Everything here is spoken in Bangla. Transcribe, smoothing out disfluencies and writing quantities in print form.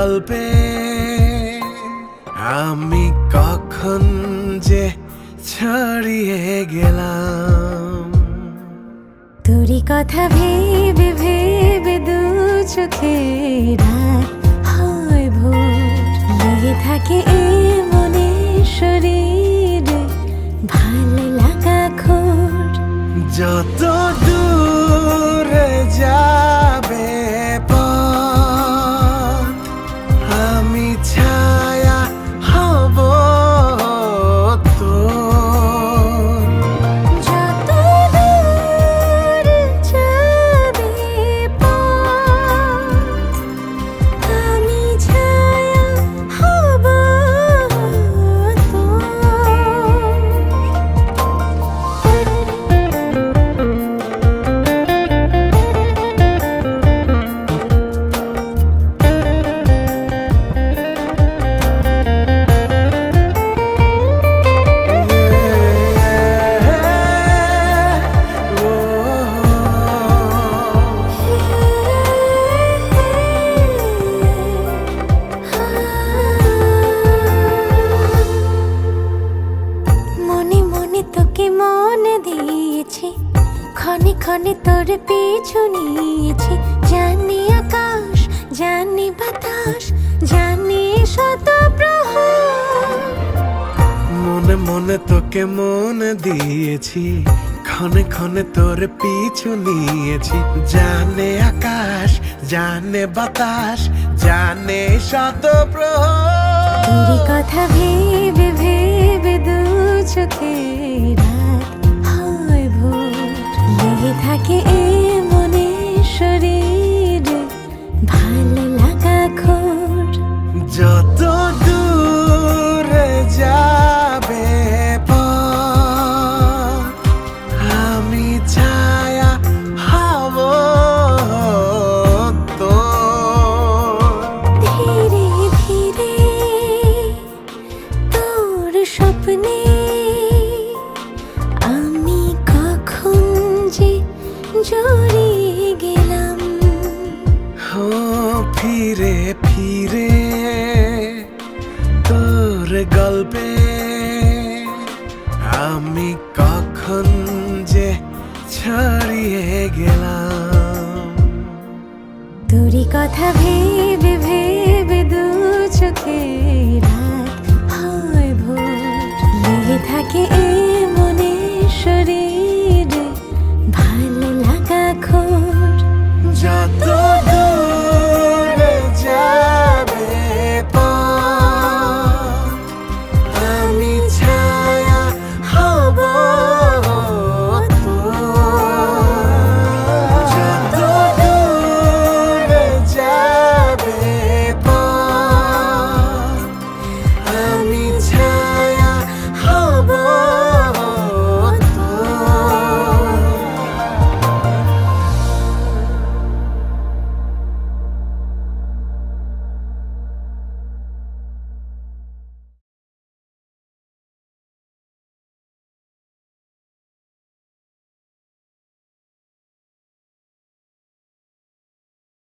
গল্পে আমি কখন যে ছড়িয়ে গেলাম। তোরই কথা ভেবে ভেবে দু চোখে রাত হয় ভোর, লেগে থাকে এ মনে শরীরে ভালো লাগা খোর। যত দূরে যাবে পথ, আমি ছায়া হব তোর। যত দূর যাবে পথ, আমি ছায়া হব তোর। মনে মনে তোকে মনে দিয়েছি, ক্ষণে ক্ষণে তোর পিছু নিয়েছি। জানি আকাশ, জানি বাতাস, জানি শত প্রহর। মনে মনে তোকে মনে দিয়েছি, ক্ষণে ক্ষণে তোর পিছু নিয়েছি। জানে আকাশ, জানে বাতাস, জানে শত প্রহর। তোরই কথা ভেবে ভেবে দু চোখে রাত হয় ভোর, লেগে থাকে এ মনে শরীরে ভালো লাগা খোর। যত দূরে যাবে পথ, আমি ছায়া হব তোর। ধীরে ধীরে তোর স্বপ্নে আমি কখন যে জড়িয়ে গেলাম। হো ফিরে ফিরে তোর গল্পে আমি কখন যে ছড়িয়ে গেলাম। তোরই কথা ভেবে ভেবে দু চোখে